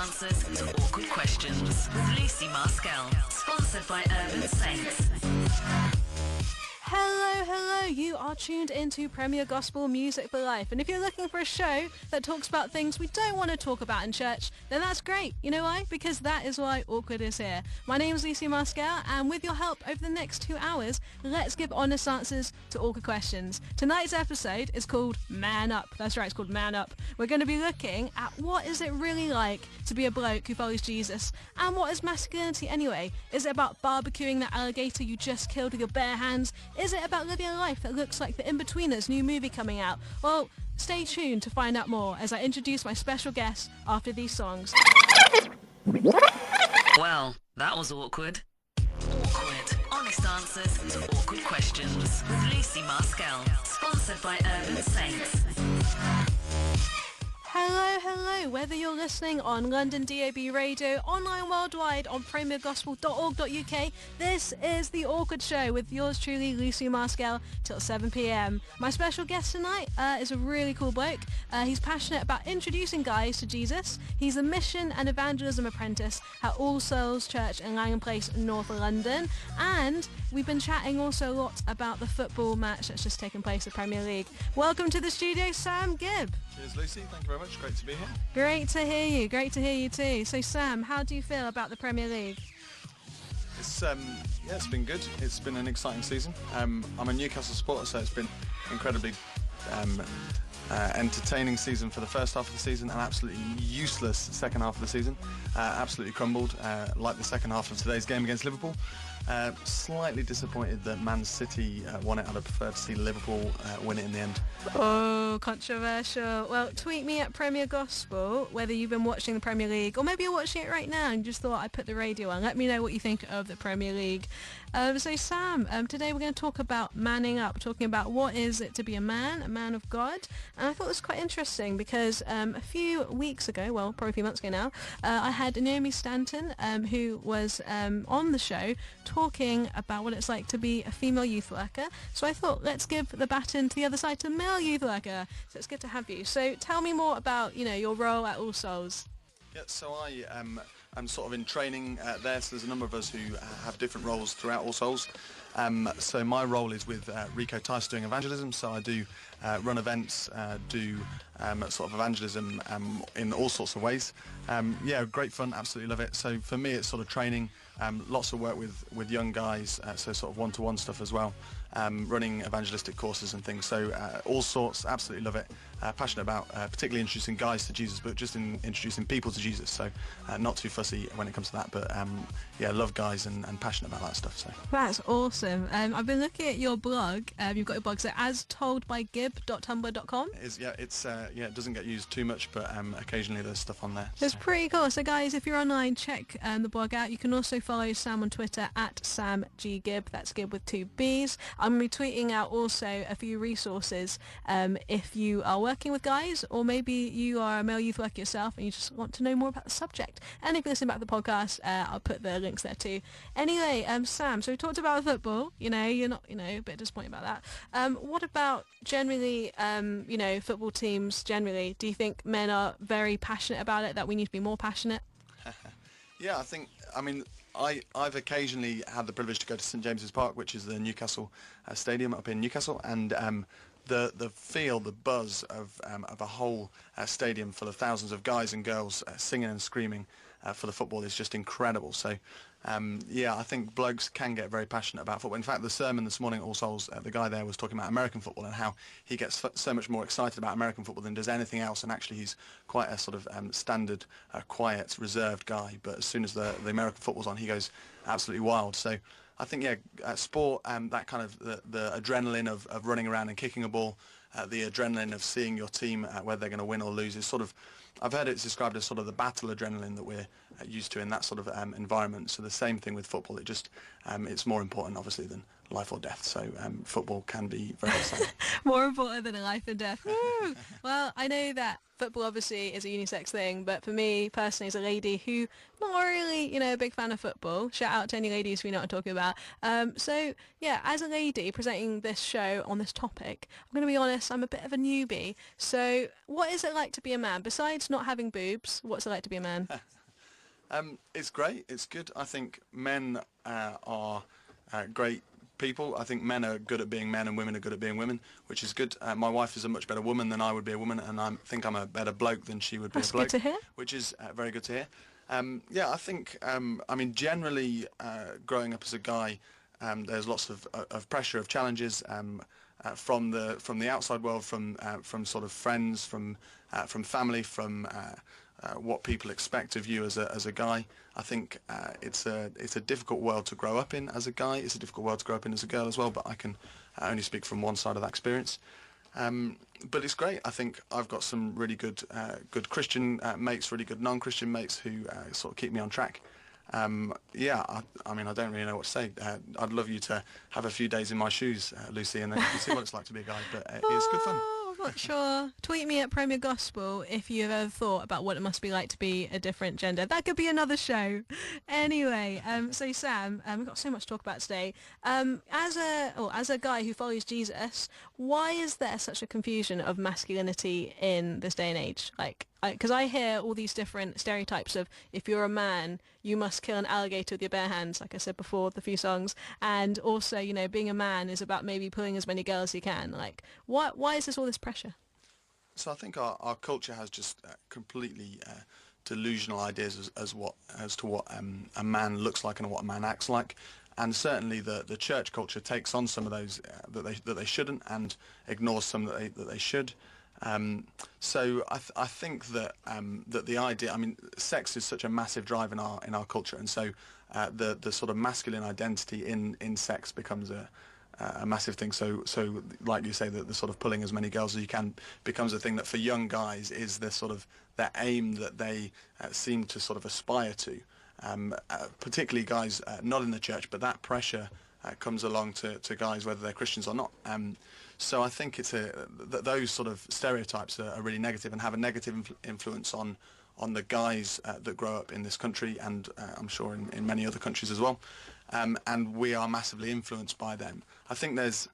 answers to awkward questions with Lucy Maskell. Sponsored by Urban Saints. Hello, you are tuned into Premier Gospel Music for Life, and if you're looking for a show that talks about things we don't want to talk about in church, then that's great. You know why? Because that is why Awkward is here. My name is Lucy Maskell, and with your help over the next 2 hours, let's give honest answers to awkward questions. Tonight's episode is called Man Up. That's right, it's called Man Up. We're going to be looking at what is it really like to be a bloke who follows Jesus, and what is masculinity anyway? Is it about barbecuing that alligator you just killed with your bare hands? Is it about living a life that looks like the Inbetweeners new movie coming out? Well, stay tuned to find out more as I introduce my special guest after these songs. Well, that was awkward. Awkward. Honest answers to awkward questions with Lucy Maskell. Sponsored by Urban Saints. Hello, whether you're listening on London DAB radio, online worldwide on premiergospel.org.uk, this is The Awkward Show with yours truly, Lucy Maskell, till 7pm. My special guest tonight is a really cool bloke. He's passionate about introducing guys to Jesus. He's a mission and evangelism apprentice at All Souls Church in Langham Place, North London. And we've been chatting also a lot about the football match that's just taken place in the Premier League. Welcome to the studio, Sam Gibb. Cheers, Lucy. Thank you very much. Great to be here. Great to hear you. Great to hear you too. So, Sam, how do you feel about the Premier League? It's been good. It's been an exciting season. I'm a Newcastle supporter, so it's been incredibly entertaining season for the first half of the season, and absolutely useless second half of the season. Absolutely crumbled, like the second half of today's game against Liverpool. Slightly disappointed that Man City won it. I'd have preferred to see Liverpool win it in the end. Oh, controversial. Well, tweet me at Premier Gospel whether you've been watching the Premier League, or maybe you're watching it right now and just thought I'd put the radio on. Let me know what you think of the Premier League. So Sam, today we're going to talk about manning up, talking about what is it to be a man of God. And I thought it was quite interesting because a few weeks ago, well, probably a few months ago now, I had Naomi Stanton, who was on the show, talking about what it's like to be a female youth worker. So I thought, let's give the baton to the other side, to male youth worker. So it's good to have you. So tell me more about, your role at All Souls. Yeah, so I'm sort of in training there, so there's a number of us who have different roles throughout All Souls. So my role is with Rico Tice doing evangelism, so I do run events, do sort of evangelism in all sorts of ways. Great fun, absolutely love it. So for me it's sort of training, lots of work with young guys, so sort of one-to-one stuff as well, running evangelistic courses and things, so all sorts, absolutely love it. Passionate about particularly introducing guys to Jesus, but just in introducing people to Jesus, so not too fussy when it comes to that, but love guys and passionate about that stuff. So that's awesome. I've been looking at your blog. You've got your blog, so astoldbygibb.tumblr.com. It doesn't get used too much, but occasionally there's stuff on there. It's pretty cool. So guys, if you're online, check the blog out. You can also follow Sam on Twitter at SamGGibb. That's Gibb with 2 B's. I'm going to be tweeting out also a few resources if you are working with guys, or maybe you are a male youth worker yourself and you just want to know more about the subject. And if you listen back to the podcast, I'll put the links there too. Anyway, Sam, so we talked about football. You're not, a bit disappointed about that. What about generally, football teams generally? Do you think men are very passionate about it, that we need to be more passionate? Yeah, I've occasionally had the privilege to go to St James's Park, which is the Newcastle stadium up in Newcastle, and the feel, the buzz of a whole stadium full of thousands of guys and girls singing and screaming for the football is just incredible. So I think blokes can get very passionate about football. In fact, the sermon this morning at All Souls, the guy there was talking about American football and how he gets so much more excited about American football than does anything else, and actually he's quite a sort of standard, quiet, reserved guy, but as soon as the American football's on, he goes absolutely wild. So I think, sport, that kind of the adrenaline of running around and kicking a ball, the adrenaline of seeing your team, whether they're going to win or lose, is sort of, I've heard it's described as sort of the battle adrenaline that we're used to in that sort of environment. So the same thing with football. It just, it's more important, obviously, than life or death. So football can be very exciting. More important than life and death. Woo! Well, I know that football obviously is a unisex thing, but for me personally as a lady who not really, a big fan of football, shout out to any ladies who know what I'm talking about. So yeah, as a lady presenting this show on this topic, I'm going to be honest, I'm a bit of a newbie. So what is it like to be a man? Besides not having boobs, what's it like to be a man? It's great. It's good. I think men are great people. I think men are good at being men and women are good at being women, which is good. My wife is a much better woman than I would be a woman, and I think I'm a better bloke than she would be That's a bloke. good to hear. Which is very good to hear. Yeah, I think, I mean, generally growing up as a guy, there's lots of pressure, of challenges from the outside world, from sort of friends, from family, from what people expect of you as a guy. I think it's a difficult world to grow up in as a guy. It's a difficult world to grow up in as a girl as well. But I can only speak from one side of that experience. But it's great. I think I've got some really good Christian mates, really good non-Christian mates who sort of keep me on track. Yeah, I mean, I don't really know what to say. I'd love you to have a few days in my shoes, Lucy, and then you can see what it's like to be a guy. But it's good fun. Oh, I'm not sure. Tweet me at Premier Gospel if you've ever thought about what it must be like to be a different gender. That could be another show. Anyway, so Sam, we've got so much to talk about today. As a guy who follows Jesus, why is there such a confusion of masculinity in this day and age? Like, because I hear all these different stereotypes of if you're a man, you must kill an alligator with your bare hands, like I said before, the few songs. And also, you know, being a man is about maybe pulling as many girls as you can. Like, why is this all this pressure? So I think our culture has just completely delusional ideas as to what a man looks like and what a man acts like. And certainly the church culture takes on some of those that they shouldn't, and ignores some that they should. So I think that the idea, I mean, sex is such a massive drive in our culture, and so the sort of masculine identity in sex becomes a massive thing. So like you say, the sort of pulling as many girls as you can becomes a thing that for young guys is the sort of their aim that they seem to sort of aspire to. Particularly guys not in the church, but that pressure comes along to guys whether they're Christians or not. So I think it's those sort of stereotypes are really negative and have a negative influence on the guys that grow up in this country, and I'm sure in many other countries as well. And we are massively influenced by them. I think there's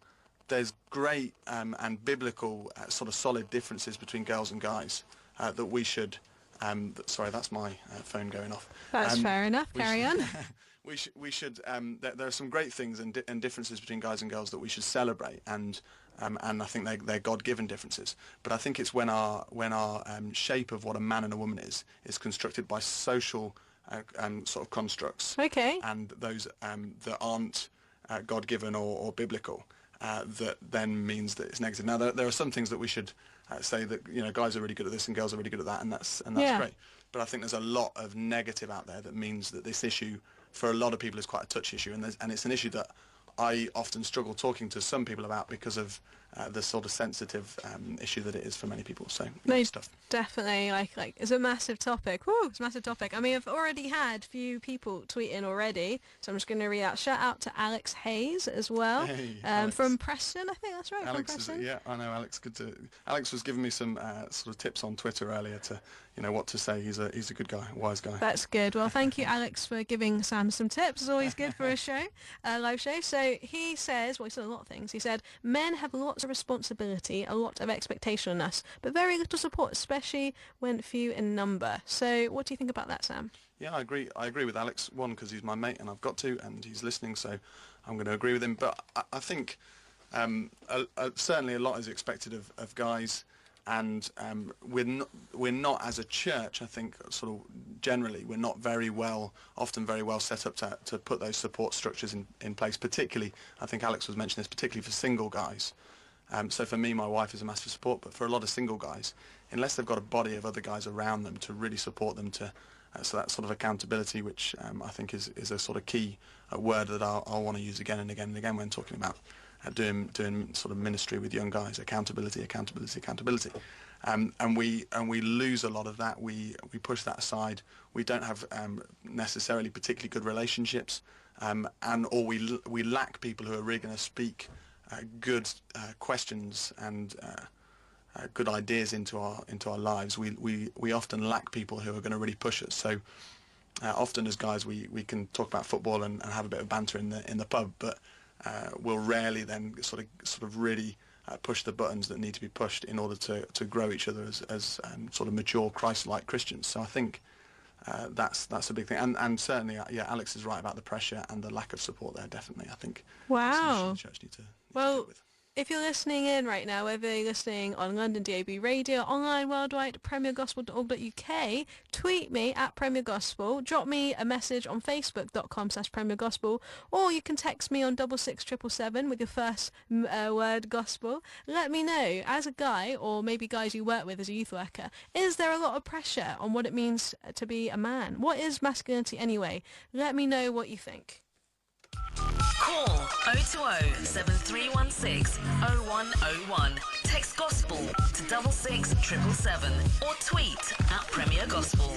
great and biblical sort of solid differences between girls and guys that we should. Sorry, that's my phone going off. That's fair enough. Carry on. We should. There are some great things and differences between guys and girls that we should celebrate, and I think they're God-given differences. But I think it's when our shape of what a man and a woman is constructed by social sort of constructs. Okay. And those that aren't God-given or biblical, that then means that it's negative. Now there are some things that we should say that, you know, guys are really good at this and girls are really good at that, and that's Yeah. great. But I think there's a lot of negative out there that means that this issue for a lot of people is quite a touchy issue, and it's an issue that I often struggle talking to some people about because of the sort of sensitive issue that it is for many people. So No, stuff. definitely. Like it's a massive topic. Woo, it's a massive topic. I mean, I've already had a few people tweet in already, so I'm just going to read out. Shout out to Alex Hayes as well, Hey, Alex. from Preston. I think that's right. Alex from is, Preston. yeah, I know Alex. Alex was giving me some sort of tips on Twitter earlier to, you know, what to say. He's a good guy, wise guy. That's good. Well, thank you, Alex, for giving Sam some tips. It's always good for a show, live show. So he says, well, he said a lot of things. He said, men have lots of responsibility, a lot of expectation on us, but very little support, especially when few in number. So what do you think about that, Sam? Yeah, I agree. I agree with Alex. One, because he's my mate and I've got to, and he's listening, so I'm going to agree with him. But I think certainly a lot is expected of guys, and we're not as a church. I think sort of generally we're not often very well set up to put those support structures in place. Particularly, I think Alex was mentioning this, particularly for single guys. So for me, my wife is a massive support, but for a lot of single guys, unless they've got a body of other guys around them to really support them, so that sort of accountability, which I think is a sort of key word that I'll want to use again and again and again when talking about doing sort of ministry with young guys. Accountability. And we lose a lot of that. We push that aside. We don't have necessarily particularly good relationships, or we lack people who are really going to speak good questions and good ideas into our lives. We often lack people who are going to really push us. So often as guys we can talk about football and have a bit of banter in the pub, but we'll rarely then sort of really push the buttons that need to be pushed in order to grow each other as sort of mature Christ-like Christians. So I think that's a big thing. And certainly, yeah, Alex is right about the pressure and the lack of support there. Definitely, I think. Wow. The church need to Well, deal with. if you're listening in right now, whether you're listening on London DAB Radio, online worldwide, premiergospel.org.uk, tweet me at Premier Gospel, drop me a message on facebook.com/Premier Gospel, or you can text me on 66777 with your first word gospel. Let me know, as a guy, or maybe guys you work with as a youth worker, is there a lot of pressure on what it means to be a man? What is masculinity anyway? Let me know what you think. Call 020 7316 0101. Text gospel to 66777 or tweet at Premier Gospel.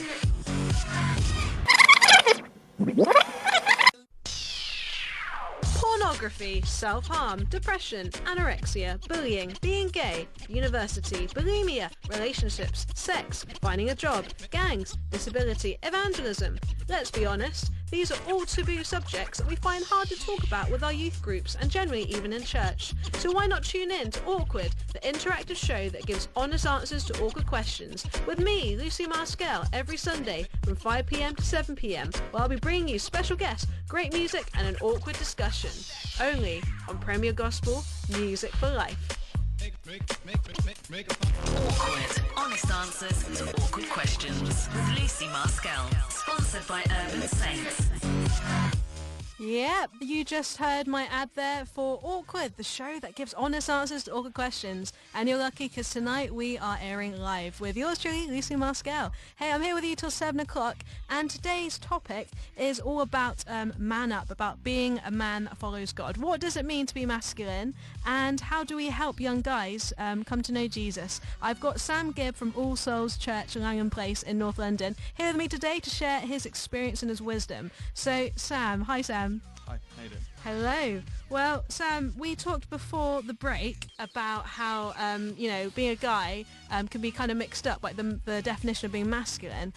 Pornography, self-harm, depression, anorexia, bullying, being gay, university, bulimia, relationships, sex, finding a job, gangs, disability, evangelism. Let's be honest, these are all taboo subjects that we find hard to talk about with our youth groups and generally even in church. So why not tune in to Awkward, the interactive show that gives honest answers to awkward questions, with me, Lucy Maskell, every Sunday from 5 p.m. to 7 p.m, where I'll be bringing you special guests, great music and an awkward discussion. Only on Premier Gospel, Music for Life. Awkward, honest answers to awkward questions with Lucy Maskell, sponsored by Urban Saints. Yep, you just heard my ad there for Awkward, the show that gives honest answers to awkward questions. And you're lucky because tonight we are airing live with yours truly, Lucy Maskell. Hey, I'm here with you till 7 o'clock, and today's topic is all about man up, about being a man that follows God. What does it mean to be masculine, and how do we help young guys come to know Jesus? I've got Sam Gibb from All Souls Church, Langham Place in North London, here with me today to share his experience and his wisdom. So, Sam, hi Sam. Hi, how you doing? Hello. Well, Sam, we talked before the break about how, being a guy can be kind of mixed up, like the definition of being masculine.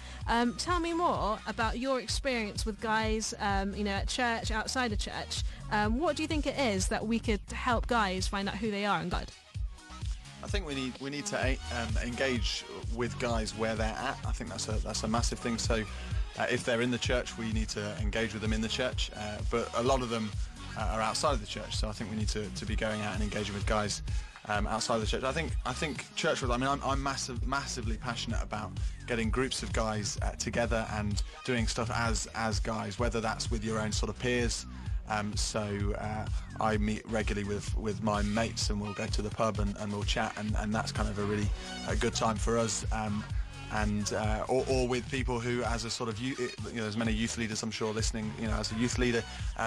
Tell me more about your experience with guys, at church, outside of church. What do you think it is that we could help guys find out who they are in God? I think we need to engage with guys where they're at. I think that's a massive thing. So if they're in the church, we need to engage with them in the church. But a lot of them are outside of the church. So I think we need to be going out and engaging with guys outside of the church. I think church. I'm massively passionate about getting groups of guys together and doing stuff as guys, whether that's with your own sort of peers. I meet regularly with my mates, and we'll go to the pub and we'll chat, and that's kind of a really good time for us. Or with people who, as a sort of there's many youth leaders I'm sure listening, as a youth leader,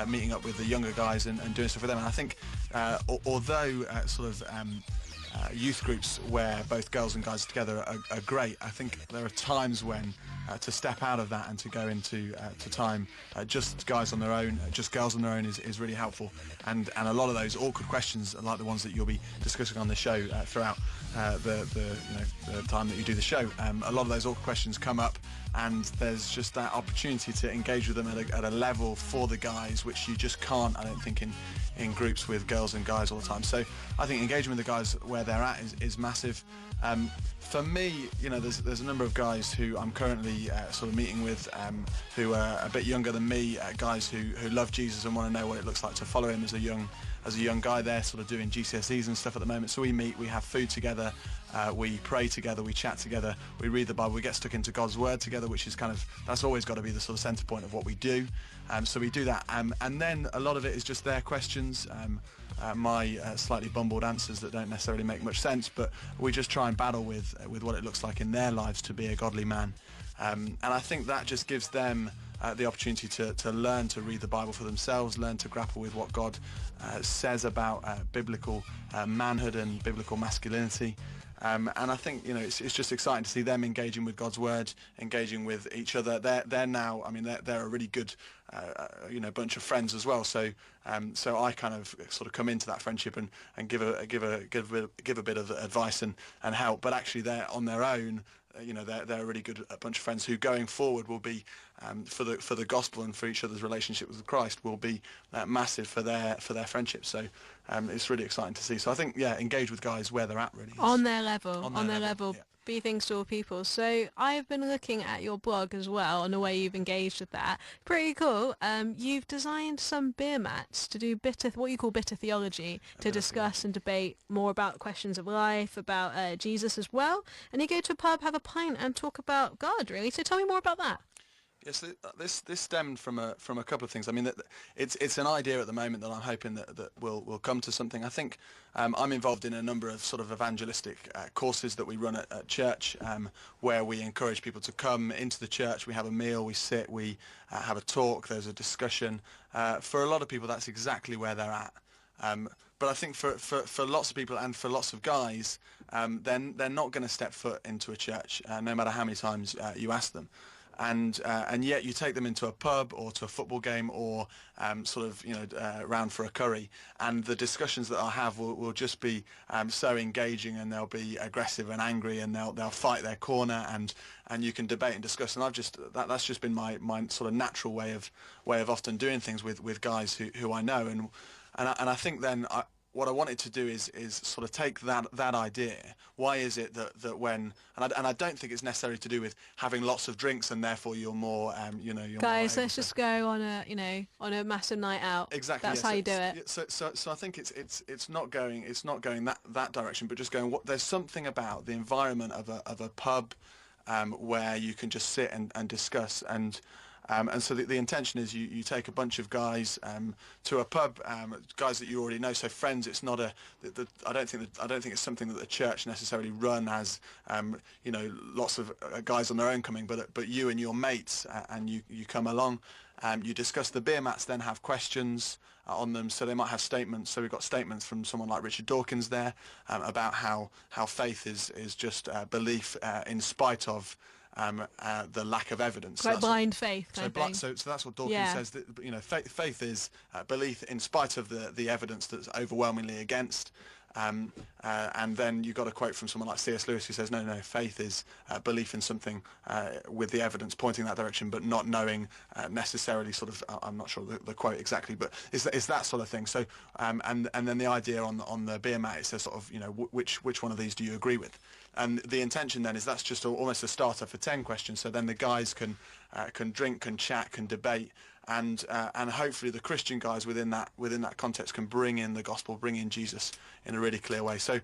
meeting up with the younger guys and doing stuff with them. And I think although youth groups where both girls and guys together are great, I think there are times when to step out of that and to go into to time just guys on their own, just girls on their own is really helpful. And a lot of those awkward questions are like the ones that you'll be discussing on the show throughout the time that you do the show. A lot of those awkward questions come up, and there's just that opportunity to engage with them at a level for the guys which you just can't, I don't think, in groups with girls and guys all the time. So I think engaging with the guys where they're at is massive. For me, there's a number of guys who I'm currently sort of meeting with who are a bit younger than me, guys who love Jesus and want to know what it looks like to follow him as a young guy. They're sort of doing GCSEs and stuff at the moment. So we meet, we have food together, we pray together, we chat together, we read the Bible, we get stuck into God's Word together, which is that's always got to be the sort of centre point of what we do. So we do that. And then a lot of it is just their questions. My slightly bumbled answers that don't necessarily make much sense, but we just try and battle with what it looks like in their lives to be a godly man. And I think that just gives them the opportunity to learn to read the Bible for themselves, learn to grapple with what God says about biblical manhood and biblical masculinity. And I think it's just exciting to see them engaging with God's Word, engaging with each other. They're now, they're a really good bunch of friends as well. So I kind of sort of come into that friendship and give a bit of advice and help. But actually they're on their own. They're a really good bunch of friends who going forward will be for the gospel and for each other's relationship with Christ will be massive for their friendship. So it's really exciting to see. So I think engage with guys where they're at really. On their level. Yeah. be things to all people. So I've been looking at your blog as well and the way you've engaged with that. Pretty cool. You've designed some beer mats to do what you call bitter theology, to discuss and debate more about questions of life, about Jesus as well. And you go to a pub, have a pint, and talk about God, really. So tell me more about that. Yes, this stemmed from a couple of things. I mean, it's an idea at the moment that I'm hoping that will come to something. I think I'm involved in a number of sort of evangelistic courses that we run at church, where we encourage people to come into the church. We have a meal, we sit, we have a talk. There's a discussion. For a lot of people, that's exactly where they're at. But I think for lots of people and for lots of guys, then they're not going to step foot into a church, no matter how many times you ask them. And yet you take them into a pub or to a football game or round for a curry, and the discussions that I'll have will just be so engaging, and they'll be aggressive and angry, and they'll fight their corner, and you can debate and discuss. And that's just been my sort of natural way of often doing things with guys who I know, and I think then what I wanted to do is sort of take that idea. Why is it that when and I don't think it's necessarily to do with having lots of drinks and therefore you're more you're guys, more let's just go on a massive night out. Exactly. That's how you do it. So I think it's not going that direction, but just going there's something about the environment of a pub where you can just sit and discuss, and so the intention is you take a bunch of guys to a pub, guys that you already know, so friends. It's not I don't think it's something that the church necessarily run as lots of guys on their own coming, but you and your mates, and you come along, you discuss. The beer mats then have questions on them, so they might have statements. So we've got statements from someone like Richard Dawkins there about how faith is just belief in spite of the lack of evidence. Like blind faith kind of thing. So that's what Dawkins says, that faith is belief in spite of the evidence that's overwhelmingly against. And then you got a quote from someone like C.S. Lewis who says, no, faith is belief in something with the evidence pointing that direction, but not knowing necessarily sort of, I'm not sure the quote exactly, but it's that sort of thing. So and then the idea on the beer mat, it says sort of, which one of these do you agree with? And the intention then is that's just almost a starter for 10 questions. So then the guys can drink, can chat, can debate, and hopefully the Christian guys within that context can bring in the gospel, bring in Jesus in a really clear way. So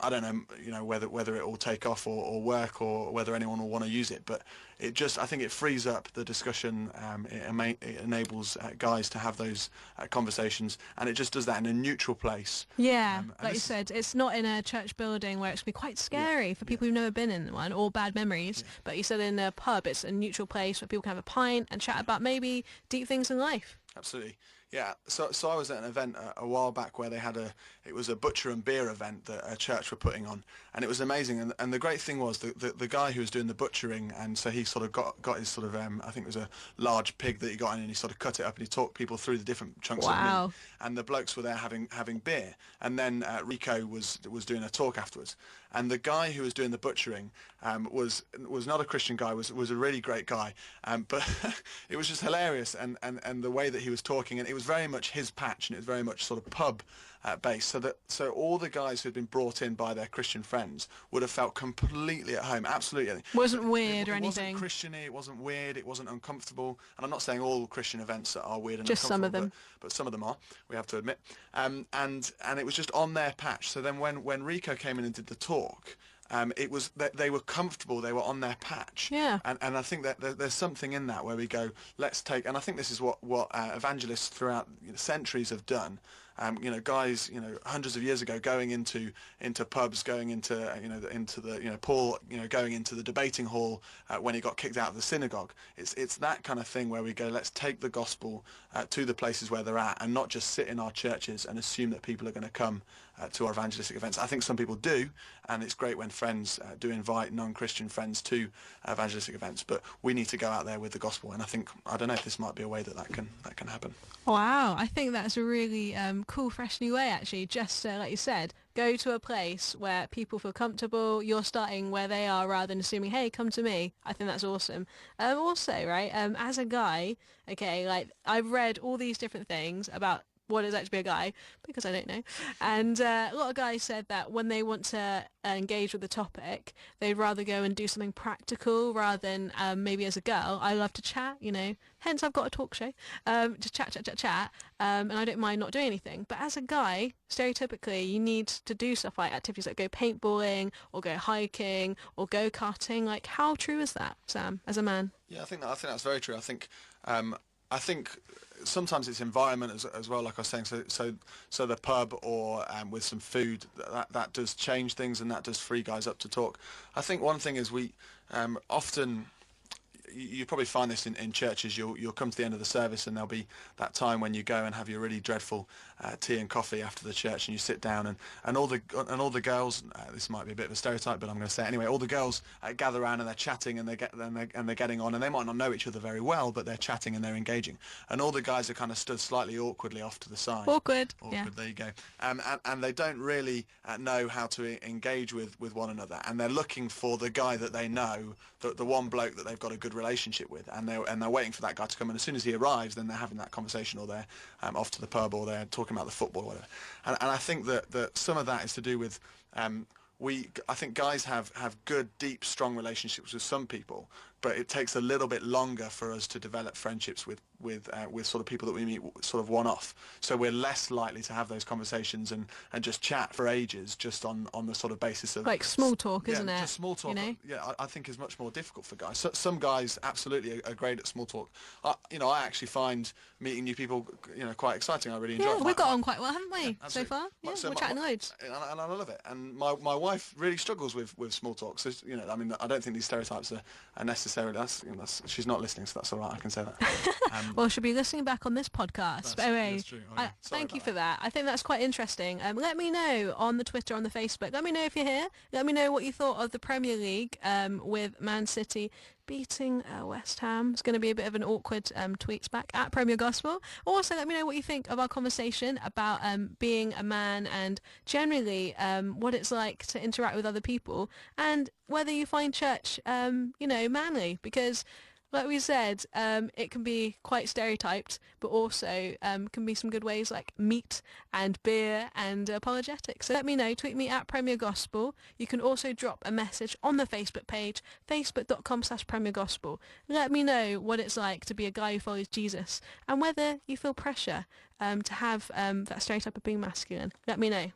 I don't know, whether it will take off or work, or whether anyone will want to use it, but I think it frees up the discussion. It enables guys to have those conversations, and it just does that in a neutral place. Yeah, like you said, it's not in a church building where it's be quite scary for people who've never been in one, or bad memories. Yeah. But you said in a pub, it's a neutral place where people can have a pint and chat about maybe deep things in life. Absolutely. Yeah, so I was at an event a while back where they had it was a butcher and beer event that a church were putting on, and it was amazing. And the great thing was the guy who was doing the butchering, and so he sort of got his sort of I think it was a large pig that he got in, and he sort of cut it up and he talked people through the different chunks of meat. And the blokes were there having beer, and then Rico was doing a talk afterwards. And the guy who was doing the butchering was not a Christian guy, was a really great guy, but it was just hilarious, and the way that he was talking, and it was very much his patch, and it was very much sort of pub based, so all the guys who had been brought in by their Christian friends would have felt completely at home. Absolutely. Wasn't weird or anything. It wasn't Christian-y, it wasn't weird, it wasn't uncomfortable, and I'm not saying all Christian events are weird and just uncomfortable, some of them, but some of them are, we have to admit, and it was just on their patch. So then when Rico came in and did the talk, it was that they were comfortable, they were on their patch. Yeah. And I think that there's something in that where we go, let's take, and I think this is what evangelists throughout centuries have done. Guys, hundreds of years ago, going into pubs, going into the Paul, going into the debating hall when he got kicked out of the synagogue. It's that kind of thing where we go, let's take the gospel to the places where they're at, and not just sit in our churches and assume that people are going to come to our evangelistic events. I think some people do, and it's great when friends do invite non-Christian friends to evangelistic events, but we need to go out there with the gospel, and I don't know if this might be a way that can happen. Wow, I think that's a really cool, fresh new way, actually. Just like you said, go to a place where people feel comfortable. You're starting where they are rather than assuming, hey, come to me. I think that's awesome. Also, right, as a guy, okay, like I've read all these different things about what it's like to be a guy, because I don't know. And a lot of guys said that when they want to engage with the topic, they'd rather go and do something practical rather than maybe as a girl. I love to chat, hence I've got a talk show, just chat, and I don't mind not doing anything. But as a guy, stereotypically, you need to do stuff like activities like go paintballing or go hiking or go karting. Like, how true is that, Sam, as a man? Yeah, I think that's very true. I think sometimes it's environment as well, like I was saying. So the pub or with some food, that does change things, and that does free guys up to talk. I think one thing is we often. You probably find this in churches. You'll come to the end of the service, and there'll be that time when you go and have your really dreadful tea and coffee after the church, and you sit down, and all the girls. This might be a bit of a stereotype, but I'm going to say it anyway. All the girls gather around and they're chatting, and they're getting on, and they might not know each other very well, but they're chatting and they're engaging. And all the guys are kind of stood slightly awkwardly off to the side. Awkward. Yeah. There you go. And they don't really know how to engage with one another, and they're looking for the guy that they know, the one bloke that they've got a good relationship with, and they're waiting for that guy to come, and as soon as he arrives, then they're having that conversation, or they're off to the pub, or they're talking about the football or whatever. And I think that some of that is to do with I think guys have good, deep, strong relationships with some people, but it takes a little bit longer for us to develop friendships with sort of people that we meet sort of one-off. So we're less likely to have those conversations and just chat for ages just on the sort of basis of... Like small talk, isn't it? Just small talk. Yeah, I think is much more difficult for guys. So, some guys absolutely are great at small talk. I actually find meeting new people, quite exciting. I really enjoy it. Yeah, we've got on quite well, haven't we, so far? Yeah, So we're chatting loads. And I love it. And my wife really struggles with small talk. So, I don't think these stereotypes are necessarily... she's not listening, so that's all right. I can say that. Well, she'll be listening back on this podcast. But anyway, that's true. Okay. Thank you for that. I think that's quite interesting. Let me know on the Twitter, on the Facebook. Let me know if you're here. Let me know what you thought of the Premier League with Man City beating West Ham. It's going to be a bit of an awkward tweets back at Premier Gospel. Also, let me know what you think of our conversation about being a man and generally what it's like to interact with other people, and whether you find church, manly, because like we said, it can be quite stereotyped, but also can be some good ways like meat and beer and apologetics. So let me know. Tweet me at Premier Gospel. You can also drop a message on the Facebook page, facebook.com/Premier Gospel. Let me know what it's like to be a guy who follows Jesus and whether you feel pressure to have that stereotype of being masculine. Let me know.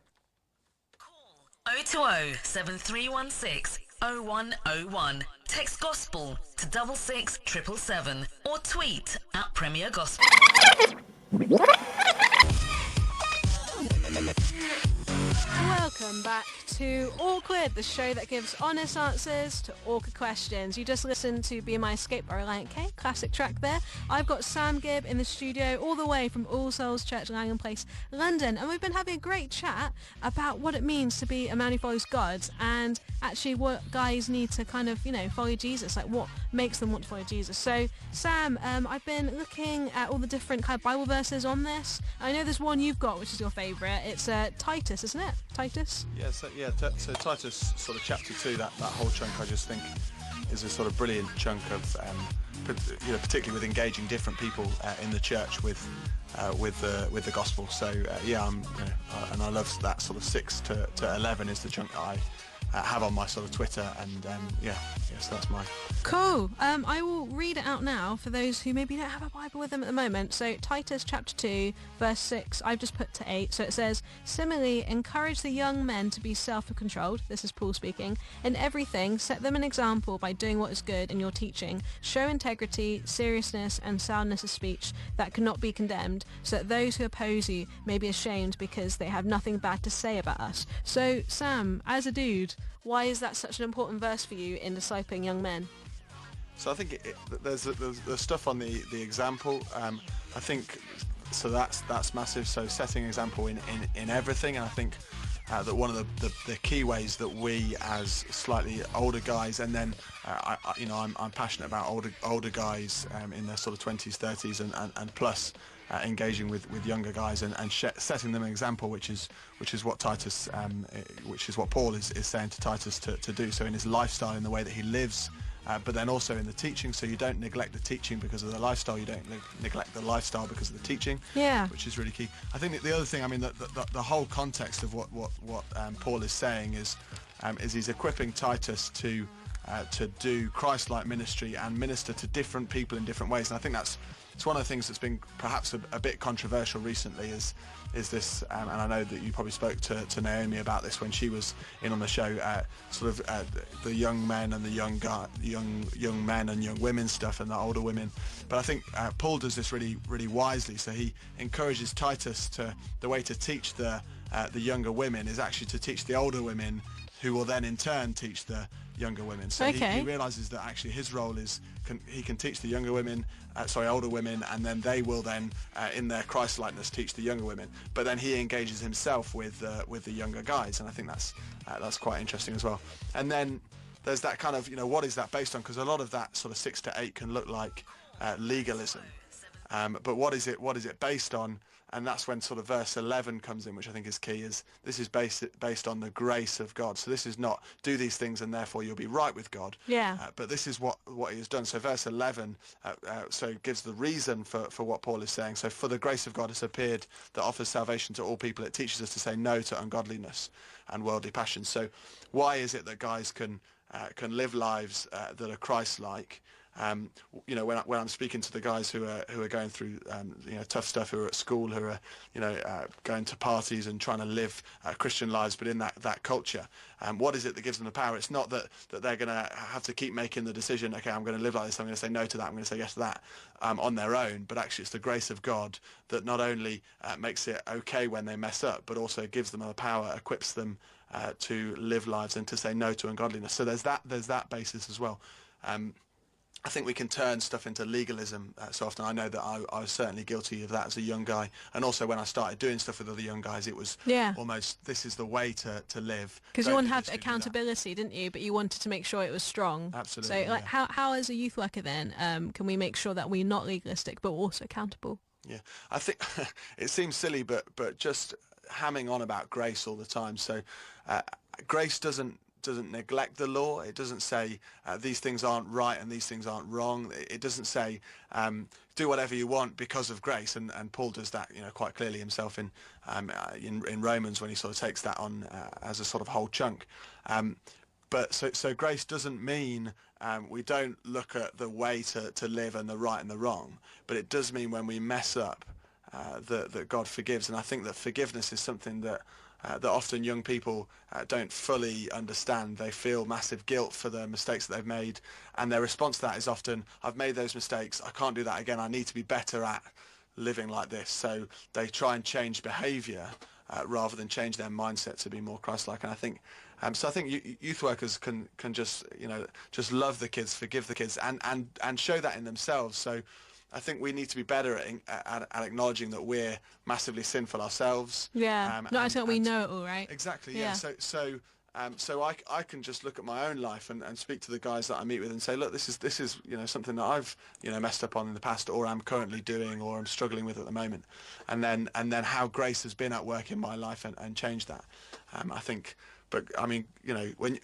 Call 020 7316 0101. Text gospel to 66777 or tweet at Premier Gospel. Welcome back to Awkward, the show that gives honest answers to awkward questions. You just listened to Be My Escape by Reliant K, classic track there. I've got Sam Gibb in the studio all the way from All Souls Church, Langham Place, London, and we've been having a great chat about what it means to be a man who follows God and actually what guys need to kind of, follow Jesus, like what makes them want to follow Jesus. So, Sam, I've been looking at all the different kind of Bible verses on this. I know there's one you've got, which is your favourite. It's Titus, isn't it? Titus? Yeah, so Titus, sort of chapter 2, that whole chunk, I just think is a sort of brilliant chunk of, particularly with engaging different people in the church with the gospel. So and I love that sort of 6 to 11 is the chunk that I have on my sort of Twitter, and so that's mine. Cool. I will read it out now for those who maybe don't have a Bible with them at the moment. So Titus chapter 2 verse 6, I've just put to 8. So it says, similarly, encourage the young men to be self-controlled. This is Paul speaking. In everything, set them an example by doing what is good in your teaching. Show integrity, seriousness, and soundness of speech that cannot be condemned, so that those who oppose you may be ashamed because they have nothing bad to say about us. So Sam, as a dude, why is that such an important verse for you in discipling young men? So I think there's stuff on the example. I think so that's massive. So setting an example in everything, and I think that one of the key ways that we as slightly older guys, and then I'm passionate about older guys in their sort of 20s, 30s, and plus. Engaging with younger guys and setting them an example, which is what Titus, which is what Paul is saying to Titus to do. So in his lifestyle, in the way that he lives but then also in the teaching. So you don't neglect the teaching because of the lifestyle. You don't neglect the lifestyle because of the teaching. Yeah. Which is really key. I think that the other thing, I mean, the whole context of what Paul is saying is he's equipping Titus to do Christ-like ministry and minister to different people in different ways. And I think it's one of the things that's been perhaps a bit controversial recently is this, and I know that you probably spoke to Naomi about this when she was in on the show, the young men and the young men and young women stuff and the older women. But I think Paul does this really, really wisely. So he encourages Titus the way to teach the younger women is actually to teach the older women, who will then in turn teach the younger women. So he realizes that actually his role is he can teach the older women, and then they will then in their Christ-likeness teach the younger women. But then he engages himself with the younger guys, and I think that's quite interesting as well. And then there's that kind of, what is that based on? Because a lot of that sort of 6 to 8 can look like legalism, but what is it based on? And that's when sort of verse 11 comes in, which I think is key, is this is based on the grace of God. So this is not do these things and therefore you'll be right with God. Yeah. But this is what he has done. So verse 11 gives the reason for what Paul is saying. So for the grace of God has appeared that offers salvation to all people. It teaches us to say no to ungodliness and worldly passions. So why is it that guys can live lives that are Christ-like? When I'm speaking to the guys who are going through tough stuff, who are at school, who are going to parties and trying to live Christian lives, but in that culture, what is it that gives them the power? It's not that they're going to have to keep making the decision. Okay, I'm going to live like this. I'm going to say no to that. I'm going to say yes to that on their own. But actually, it's the grace of God that not only makes it okay when they mess up, but also gives them the power, equips them to live lives and to say no to ungodliness. So there's that basis as well. I think we can turn stuff into legalism so often. I know that I was certainly guilty of that as a young guy. And also when I started doing stuff with other young guys, it was almost, this is the way to live. Because you want to have accountability, didn't you? But you wanted to make sure it was strong. Absolutely. So how as a youth worker then, can we make sure that we're not legalistic but also accountable? Yeah, I think it seems silly, but just hamming on about grace all the time. So grace doesn't neglect the law. It doesn't say these things aren't right and these things aren't wrong. It doesn't say do whatever you want because of grace. And Paul does that quite clearly himself in Romans, when he sort of takes that on as a sort of whole chunk. But so grace doesn't mean we don't look at the way to live and the right and the wrong, but it does mean when we mess up that God forgives. And I think that forgiveness is something that often young people don't fully understand. They feel massive guilt for the mistakes that they've made, and their response to that is often, I've made those mistakes, I can't do that again, I need to be better at living like this. So they try and change behaviour rather than change their mindset to be more Christ-like. And I think youth workers can just love the kids, forgive the kids, and show that in themselves. So I think we need to be better at acknowledging that we're massively sinful ourselves. Yeah, not until we know it all, right? Exactly, yeah. So I can just look at my own life and speak to the guys that I meet with and say, look, this is something that I've messed up on in the past, or I'm currently doing, or I'm struggling with at the moment, and then how grace has been at work in my life and changed that. I think, but I mean, when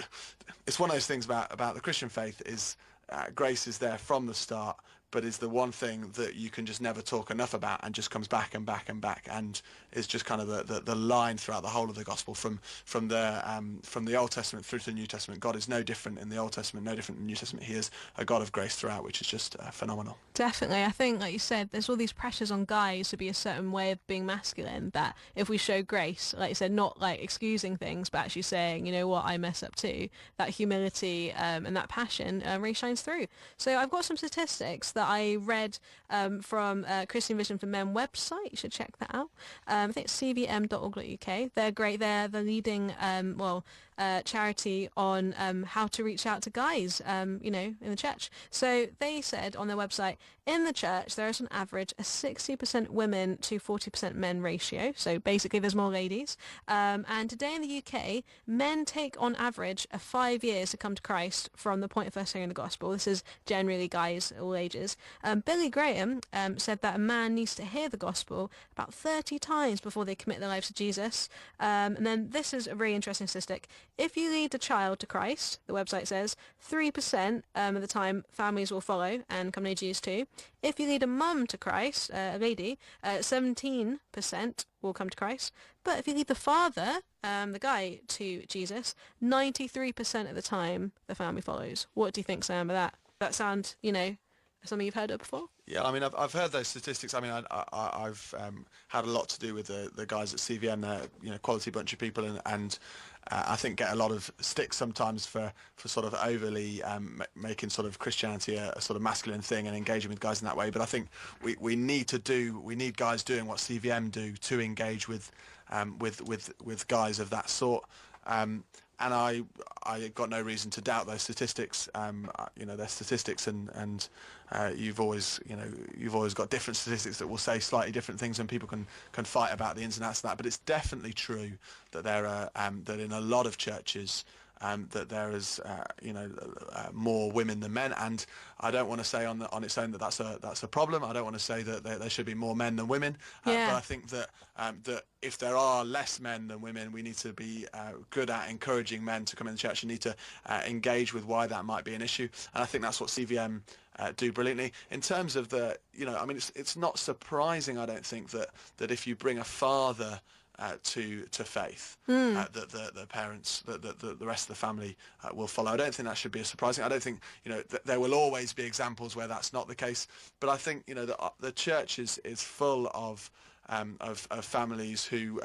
it's one of those things about the Christian faith is grace is there from the start, but is the one thing that you can just never talk enough about, and just comes back and back and back, and is just kind of the line throughout the whole of the gospel from the Old Testament through to the New Testament. God is no different in the Old Testament, no different in the New Testament. He is a God of grace throughout, which is just phenomenal. Definitely. I think, like you said, there's all these pressures on guys to be a certain way of being masculine, that if we show grace, like you said, not like excusing things, but actually saying, you know what, I mess up too, that humility and that passion really shines through. So I've got some statistics that I read from Christian Vision for Men website. You should check that out. I think it's cvm.org.uk. They're great. They're the leading charity on how to reach out to guys, in the church. So they said on their website, in the church, there is on average a 60% women to 40% men ratio. So basically there's more ladies. And today in the UK, men take on average 5 years to come to Christ from the point of first hearing the gospel. This is generally guys, all ages. Billy Graham said that a man needs to hear the gospel about 30 times before they commit their lives to Jesus. And then this is a really interesting statistic. If you lead a child to Christ, the website says, 3% of the time families will follow and come to Jesus too. If you lead a mum to Christ, a lady, 17% will come to Christ. But if you lead the father, the guy, to Jesus, 93% of the time the family follows. What do you think, Sam, of that? That sound, something you've heard of before? Yeah, I mean, I've heard those statistics. I mean, I've had a lot to do with the guys at CVM. They're, quality bunch of people, and I think get a lot of stick sometimes for sort of overly making sort of Christianity a sort of masculine thing and engaging with guys in that way. But I think we need guys doing what CVM do to engage with guys of that sort. And I got no reason to doubt those statistics. They're statistics, and you've always got different statistics that will say slightly different things, and people can fight about the ins and outs of that. But it's definitely true that there are that in a lot of churches that there is more women than men, and I don't want to say on its own that that's a problem. I don't want to say that there should be more men than women, but I think that if there are less men than women, we need to be good at encouraging men to come in the church and need to engage with why that might be an issue, and I think that's what CVM do brilliantly. In terms of it's not surprising, I don't think, that if you bring a father to faith, that the parents, that the rest of the family will follow. I don't think that should be surprising. I don't think there will always be examples where that's not the case. But I think the church is full of families who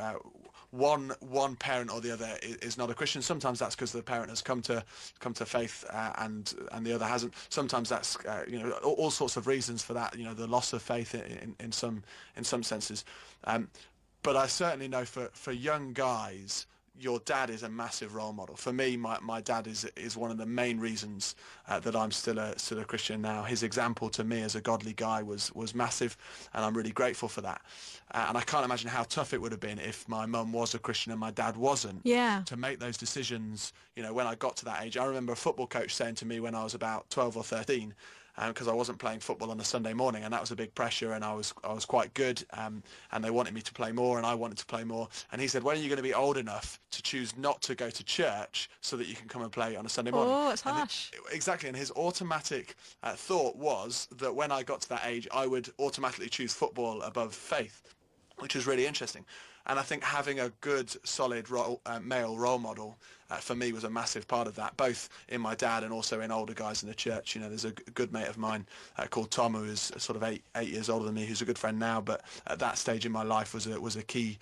one parent or the other is not a Christian. Sometimes that's because the parent has come to faith and the other hasn't. Sometimes that's all sorts of reasons for that. The loss of faith in some senses. But I certainly know for young guys, your dad is a massive role model. For me, my dad is one of the main reasons that I'm still a Christian now. His example to me as a godly guy was massive, and I'm really grateful for that. And I can't imagine how tough it would have been if my mum was a Christian and my dad wasn't. Yeah. To make those decisions, when I got to that age. I remember a football coach saying to me when I was about 12 or 13, because I wasn't playing football on a Sunday morning, and that was a big pressure, and I was quite good, and they wanted me to play more, and I wanted to play more. And he said, when are you going to be old enough to choose not to go to church so that you can come and play on a Sunday morning? Oh, it's harsh. Exactly, and his automatic thought was that when I got to that age, I would automatically choose football above faith, which was really interesting. And I think having a good, solid male role model for me was a massive part of that, both in my dad and also in older guys in the church. There's a good mate of mine called Tom, who is sort of eight years older than me, who's a good friend now, but at that stage in my life was a key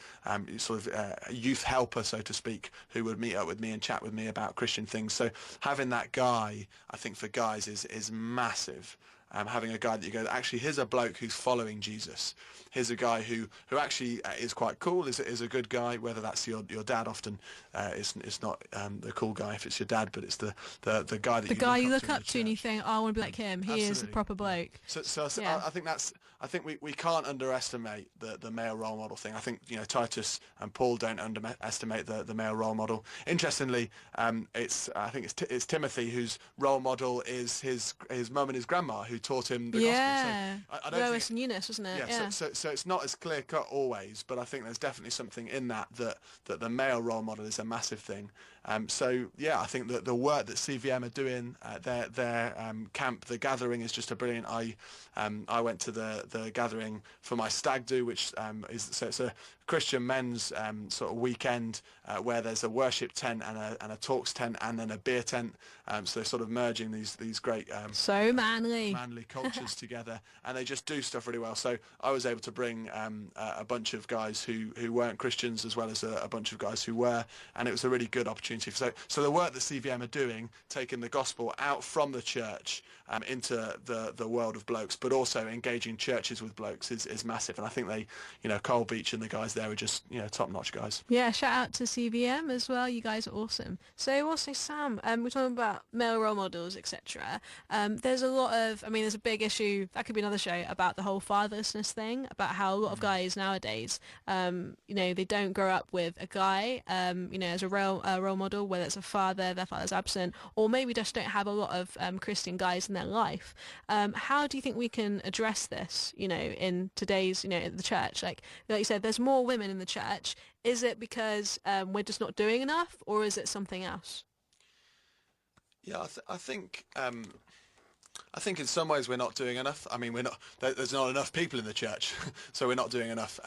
sort of youth helper, so to speak, who would meet up with me and chat with me about Christian things. So having that guy, I think for guys is massive. Having a guy that you go, actually, here's a bloke who's following Jesus. Here's a guy who actually is quite cool, is a good guy. Whether that's your dad, often it's not the cool guy if it's your dad, but it's the guy that you look up to and you think, oh, I want to be like him. He Absolutely. is a proper bloke. So Yeah. I think we can't underestimate the male role model thing. I think Titus and Paul don't underestimate the male role model. Interestingly, I think it's Timothy whose role model is his mum and his grandma who taught him the Yeah. gospel. So I don't Lois and Eunice, wasn't it? Yeah. So it's not as clear cut always, but I think there's definitely something in that the male role model is a massive thing. So yeah, I think that the work that CVM are doing, their camp, the gathering, is just a brilliant. I went to the gathering for my stag do, which it's a Christian men's sort of weekend where there's a worship tent and a talks tent and then a beer tent. So they're sort of merging these great so manly cultures together, and they just do stuff really well. So I was able to bring a bunch of guys who weren't Christians as well as a bunch of guys who were, and it was a really good opportunity. So the work that CVM are doing, taking the gospel out from the church into the world of blokes, but also engaging churches with blokes is massive. And I think they, Cole Beach and the guys there are just top-notch guys. Yeah, shout out to CVM as well. You guys are awesome. So also, Sam, we're talking about male role models, etc. There's a lot of, there's a big issue, that could be another show, about the whole fatherlessness thing, about how a lot of guys nowadays, they don't grow up with a guy, as a role model model, whether it's a father, their father's absent, or maybe just don't have a lot of Christian guys in their life. How do you think we can address this, in today's, the church? Like you said, there's more women in the church. Is it because we're just not doing enough, or is it something else? Yeah, I think in some ways we're not doing enough. I mean, there's not enough people in the church, so we're not doing enough.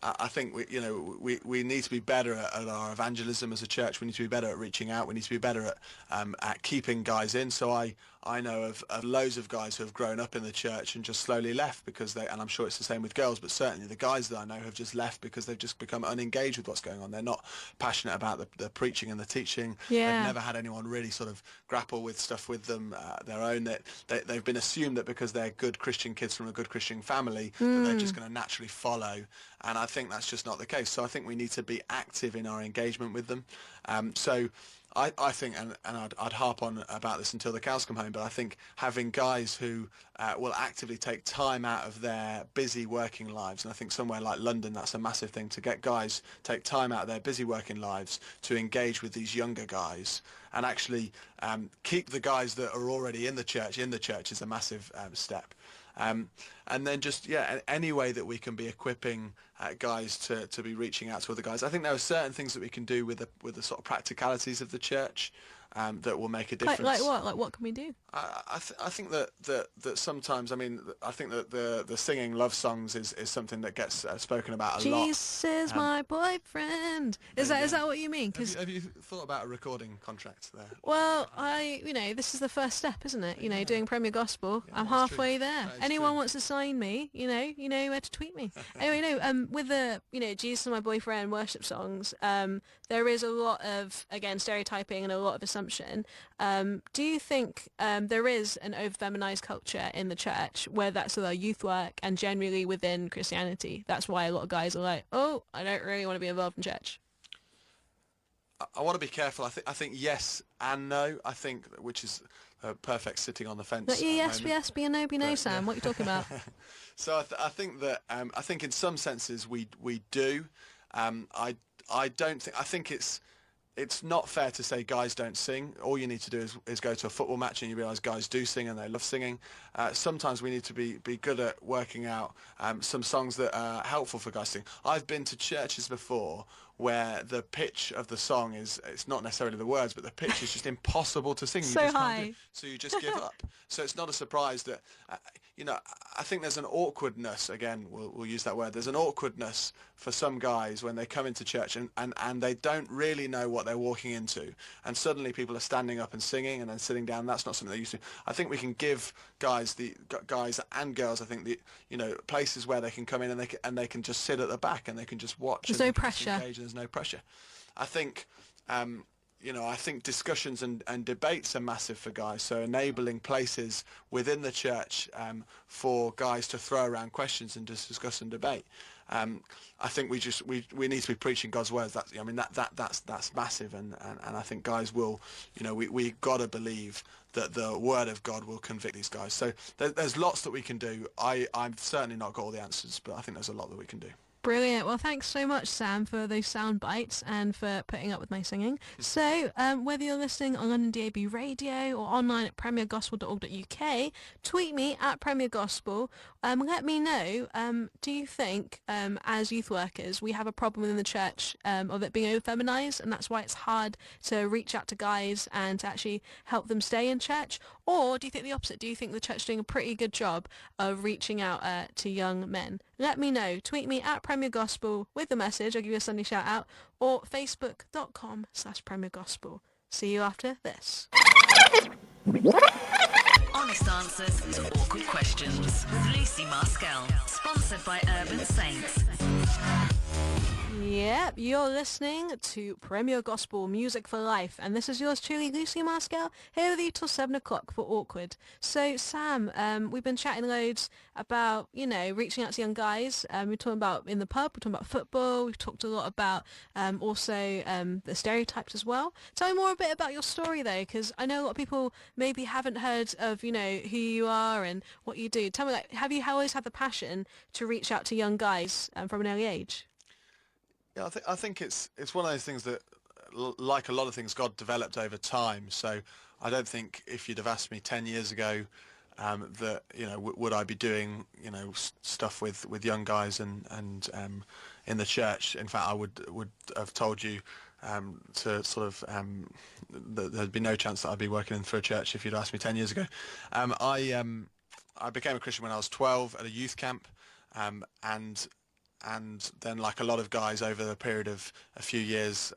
I think we need to be better at our evangelism as a church. We need to be better at reaching out. We need to be better at keeping guys in. So I know of loads of guys who have grown up in the church and just slowly left because and I'm sure it's the same with girls, but certainly the guys that I know have just left because they've just become unengaged with what's going on. They're not passionate about the preaching and the teaching. Yeah. They've never had anyone really sort of grapple with stuff with them, their own. They've been assumed that because they're good Christian kids from a good Christian family, that they're just going to naturally follow. And I think that's just not the case. So I think we need to be active in our engagement with them. So I think, and I'd harp on about this until the cows come home, but I think having guys who will actively take time out of their busy working lives, and I think somewhere like London, that's a massive thing, to get guys take time out of their busy working lives to engage with these younger guys and actually keep the guys that are already in the church is a massive step. And then just, any way that we can be equipping guys to be reaching out to other guys. I think there are certain things that we can do with the sort of practicalities of the church that will make a difference. Like what? Like what can we do? I think that sometimes, I mean, I think that the singing love songs is something that gets spoken about a lot. Jesus is my boyfriend. Is that what you mean? Have you thought about a recording contract there? Well, this is the first step, isn't it? Doing Premier Gospel. I'm halfway there. Anyone wants to sign me, you know where to tweet me. Anyway, with the, Jesus is my boyfriend worship songs, there is a lot of, again, stereotyping and a lot of assumption. Do you think there is an over-feminized culture in the church, where that's with our youth work and generally within Christianity? That's why a lot of guys are like, oh, I don't really want to be involved in church. I want to be careful. I think yes and no. I think, which is perfect sitting on the fence. Yes, be a no, be no, Sam. What are you talking about? So I think that I think in some senses we do. I don't think. I think it's not fair to say guys don't sing. All you need to do is go to a football match and you realise guys do sing and they love singing. Sometimes we need to be good at working out some songs that are helpful for guys to sing. I've been to churches before where the pitch of the song it's not necessarily the words, but the pitch is just impossible to sing. So you just high. Can't do it. So you just give up. So it's not a surprise that, I think there's an awkwardness, again, we'll use that word, there's an awkwardness for some guys when they come into church and they don't really know what they're walking into. And suddenly people are standing up and singing and then sitting down. That's not something they're used to. I think we can give guys and girls, I think, places where they can come in and they can just sit at the back and they can just watch. There's no pressure. There's no pressure. I think, I think discussions and debates are massive for guys. So enabling places within the church for guys to throw around questions and just discuss and debate. I think we need to be preaching God's words. That's massive, and I think guys will, we got to believe that the word of God will convict these guys. So there's lots that we can do. I've certainly not got all the answers, but I think there's a lot that we can do. Brilliant. Well, thanks so much, Sam, for those sound bites and for putting up with my singing. So, whether you're listening on London DAB Radio or online at premiergospel.org.uk, tweet me at Premier Gospel. Let me know, do you think, as youth workers, we have a problem within the church of it being over-feminized, and that's why it's hard to reach out to guys and to actually help them stay in church? Or do you think the opposite? Do you think the church is doing a pretty good job of reaching out to young men? Let me know. Tweet me at Premier Gospel with the message. I'll give you a Sunday shout out. Or facebook.com/Premier Gospel. See you after this. Honest answers to awkward questions. Lucy Maskell. Sponsored by Urban Saints. Yep, you're listening to Premier Gospel Music for Life, and this is yours truly, Lucy Maskell, here with you till 7 o'clock for Awkward. So, Sam, we've been chatting loads about, reaching out to young guys. We're talking about in the pub, we're talking about football, we've talked a lot about also the stereotypes as well. Tell me more a bit about your story, though, because I know a lot of people maybe haven't heard of, who you are and what you do. Tell me, have you always had the passion to reach out to young guys from an early age? Yeah, I think it's one of those things that like a lot of things, God developed over time. So I don't think if you'd have asked me 10 years ago that would I be doing stuff with young guys and in the church. In fact, I would have told you to sort of that there'd be no chance that I'd be working for a church if you'd asked me 10 years ago. I became a Christian when I was 12 at a youth camp, and then, like a lot of guys over the period of a few years,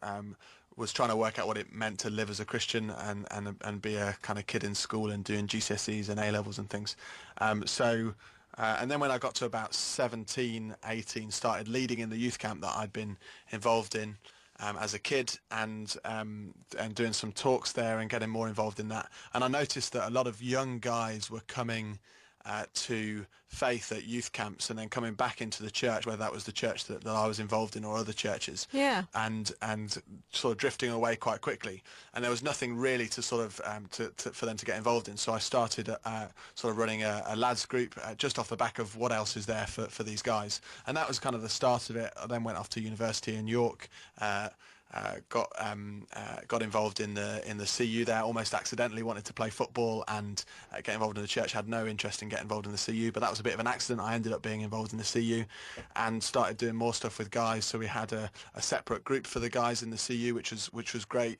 was trying to work out what it meant to live as a Christian and be a kind of kid in school and doing GCSEs and A-levels and things. And then when I got to about 17, 18, started leading in the youth camp that I'd been involved in as a kid, and doing some talks there and getting more involved in that. And I noticed that a lot of young guys were coming to faith at youth camps and then coming back into the church, whether that was the church that I was involved in or other churches, and sort of drifting away quite quickly. And there was nothing really to sort of for them to get involved in. So I started sort of running a lads group just off the back of what else is there for these guys. And that was kind of the start of it. I then went off to university in York. Got involved in the CU there, almost accidentally. Wanted to play football and get involved in the church. Had no interest in getting involved in the CU, but that was a bit of an accident. I ended up being involved in the CU and started doing more stuff with guys. So we had a separate group for the guys in the CU, which was great.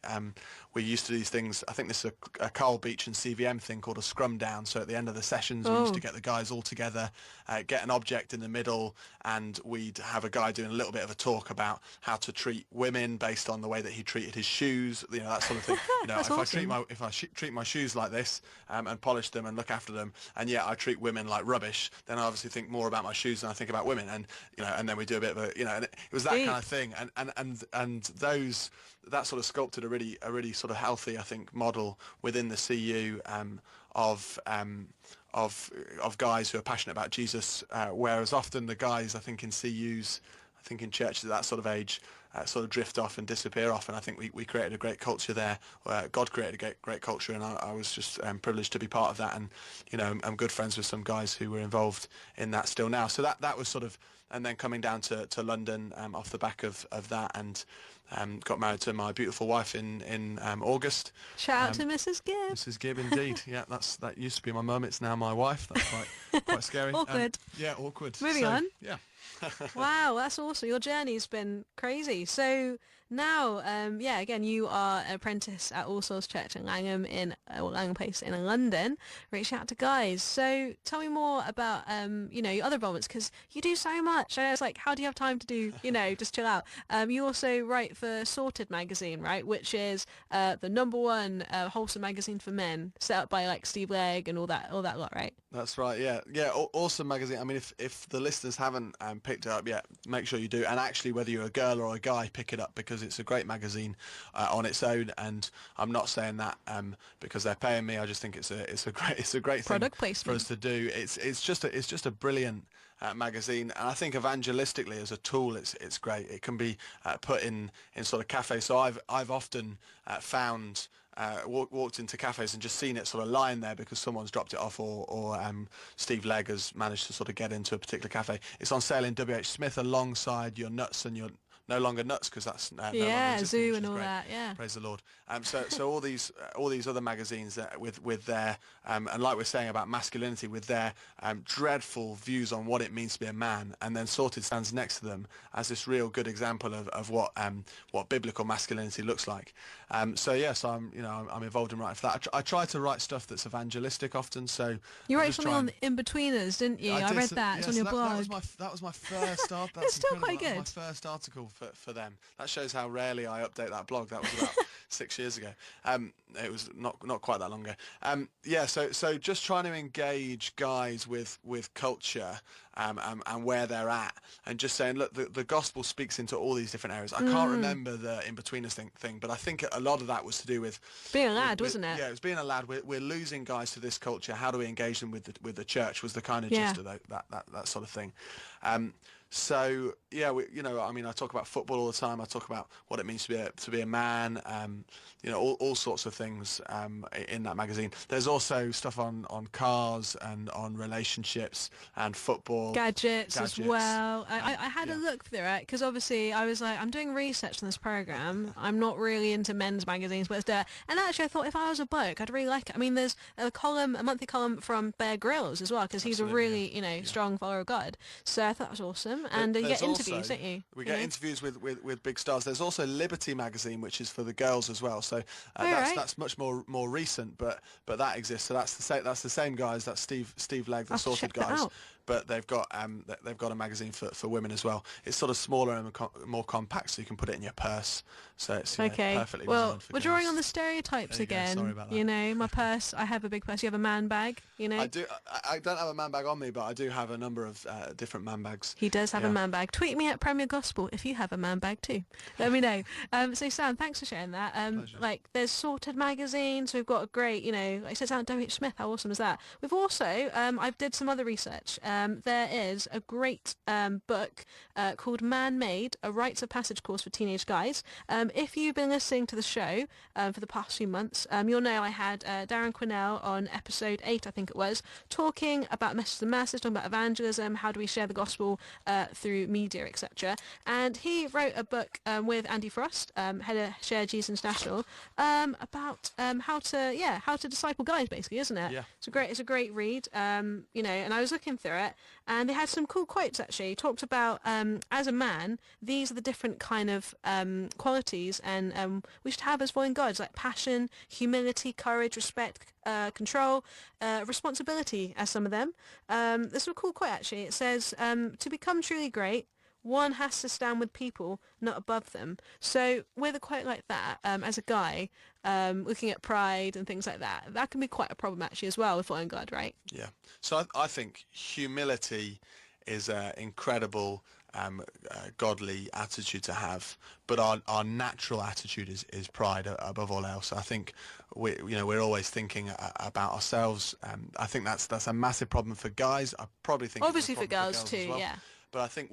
We used to do these things. I think this is a Carl Beach and CVM thing called a scrum down. So at the end of the sessions, we used to get the guys all together, get an object in the middle, and we'd have a guy doing a little bit of a talk about how to treat women based on the way that he treated his shoes, that sort of thing. That's if awesome. I treat my shoes like this and polish them and look after them, and yet I treat women like rubbish, then I obviously think more about my shoes than I think about women. And and then we do a bit of a and it was that kind of thing. And that sort of sculpted a really sort of healthy, I think, model within the CU of guys who are passionate about Jesus, whereas often the guys, I think, in CUs, I think in churches at that sort of age, sort of drift off and disappear off. And I think we created a great culture there. God created a great culture, and I was just privileged to be part of that. And I'm good friends with some guys who were involved in that still now. So that was sort of, and then coming down to London off the back of that, and got married to my beautiful wife in August. Shout out to Mrs. Gibb. Mrs. Gibb, indeed. Yeah, that used to be my mum. It's now my wife. That's quite scary. Awkward. Yeah, awkward. Moving on. Yeah. Wow, that's awesome. Your journey's been crazy. So now, again, you are an apprentice at All Souls Church in Langham Langham Place in London, reaching out to guys. So tell me more about, your other involvements, because you do so much. And it's like, how do you have time to do, just chill out? You also write for Sorted magazine, right? Which is the #1 wholesome magazine for men, set up by like Steve Legg and all that lot, right? That's right. Yeah. Awesome magazine. I mean, if the listeners haven't picked it up yet, make sure you do. And actually, whether you're a girl or a guy, pick it up, because it's a great magazine on its own. And I'm not saying that because they're paying me. I just think it's a great Product thing placement for us to do. It's just a brilliant magazine, and I think evangelistically as a tool, it's great. It can be put in sort of cafes. So I've often found. Walked into cafes and just seen it sort of lying there because someone's dropped it off, or Steve Legg has managed to sort of get into a particular cafe. It's on sale in WH Smith alongside your Nuts and your No Longer Nuts, because that's no longer existing, Zoo which and is all great. that. Yeah. Praise the Lord. So all these other magazines that with their and like we're saying about masculinity, with their dreadful views on what it means to be a man, and then Sorted stands next to them as this real good example of what biblical masculinity looks like. So I'm involved in writing for that. I try to write stuff that's evangelistic often. So You wrote something on In-Betweeners, didn't you? I read that. It's on your blog. That was my first article. It's still quite That good. was my first article for them. That shows how rarely I update that blog. That was about 6 years ago. It was not quite that long ago. So just trying to engage guys with culture and where they're at, and just saying, look, the gospel speaks into all these different areas. I can't remember the In-Betweeners thing, but I think a lot of that was to do with Being a lad, wasn't it? Yeah, it was being a lad. We're losing guys to this culture. How do we engage them with the church? Was the kind of gist of that sort of thing. So yeah, I mean, I talk about football all the time. I talk about what it means to be a man. All sorts of things in that magazine. There's also stuff on cars and on relationships and football. Gadgets as well. I had a Yeah. look through it because obviously I was like, I'm doing research on this program. I'm not really into men's magazines, but it's there. And actually, I thought if I was a bloke, I'd really like it. I mean, there's a monthly column from Bear Grylls as well because he's a Absolutely, really, strong follower of God. So I thought that was awesome. And you There's get interviews, also- don't you? We You get know? interviews with big stars. There's also Liberty magazine, which is for the girls as well. So right. that's much more recent, but that exists. So that's the same guys. That's Steve Legg, the I'll have to Sorted check that guys. out. But they've got a magazine for women as well. It's sort of smaller and more compact, so you can put it in your purse. So it's Okay. perfectly Well, designed for we're drawing girls. on the stereotypes There you go. again. Sorry about that. You know, my purse. I have a big purse. You have a man bag. You know. I do. I don't have a man bag on me, but I do have a number of different man bags. He does have a Yeah. man bag. Tweet me at Premier Gospel if you have a man bag too. Let me know. So Sam, thanks for sharing that. Pleasure. Like there's Sorted magazine, so we've got a great, like it says out W.H. Smith. How awesome is that? We've also, I did some other research. There is a great book called Man Made, a rites of passage course for teenage guys. If you've been listening to the show for the past few months, you'll know I had Darren Quinnell on episode 8, I think it was, talking about messages and masses, talking about evangelism, how do we share the gospel through media, etc. And he wrote a book with Andy Frost, head of Share Jesus International, about how to disciple guys, basically, isn't it? Yeah. It's a great read, and I was looking through it, and they had some cool quotes actually. He talked about as a man, these are the different kind of qualities and we should have as following God, like passion, humility, courage, respect, control, responsibility as some of them. There's a cool quote actually. It says, to become truly great, one has to stand with people, not above them. So with a quote like that, as a guy, looking at pride and things like that, that can be quite a problem actually as well with following God, right? Yeah. So I think humility is an incredible godly attitude to have, but our natural attitude is pride above all else. I think we're always thinking about ourselves. I think that's a massive problem for guys. I probably think Obviously it's a for problem girls as too, well. yeah. But I think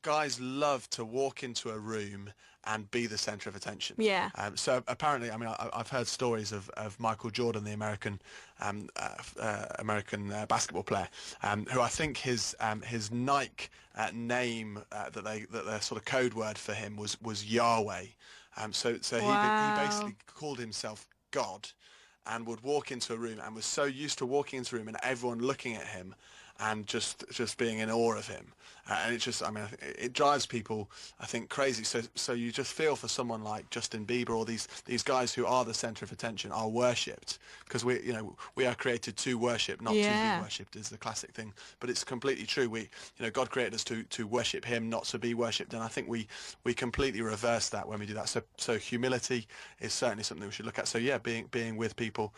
guys love to walk into a room and be the centre of attention. Yeah. So apparently, I mean, I've heard stories of Michael Jordan, the American basketball player, who I think his Nike name that their sort of code word for him was Yahweh. So Wow. he basically called himself God, and would walk into a room and was so used to walking into a room and everyone looking at him and just being in awe of him. And it just, I mean, it drives people, I think, crazy. So you just feel for someone like Justin Bieber or these guys who are the centre of attention are worshipped, because we are created to worship, not to be worshipped, is the classic thing. But it's completely true. God created us to worship Him, not to be worshipped. And I think we completely reverse that when we do that. So humility is certainly something we should look at. So yeah, being with people,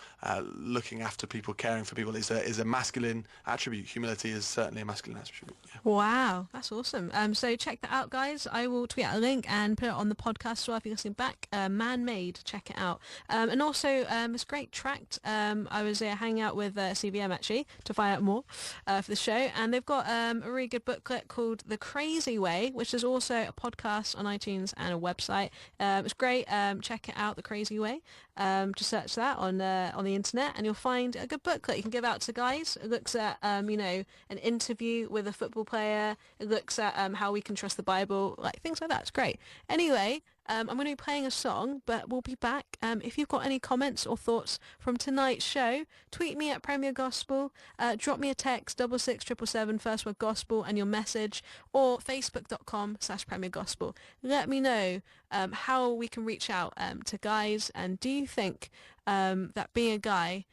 looking after people, caring for people is a masculine attribute. Humility is certainly a masculine attribute. Yeah. Wow, that's awesome. So check that out, guys. I will tweet out a link and put it on the podcast as well if you're listening back. Man Made, check it out. And also, it's great tracked. I was hanging out with CVM actually to find out more for the show, and they've got a really good booklet called The Crazy Way, which is also a podcast on iTunes and a website. It's great. Check it out, The Crazy Way. Just search that on the internet and you'll find a good booklet you can give out to guys. It looks at an interview with a football player. It looks at how we can trust the Bible, like things like that. It's great. Anyway, I'm going to be playing a song, but we'll be back. If you've got any comments or thoughts from tonight's show, tweet me at Premier Gospel, drop me a text 66777 first word gospel and your message, or facebook.com/Premier Gospel. Let me know how we can reach out to guys, and do you think that being a guy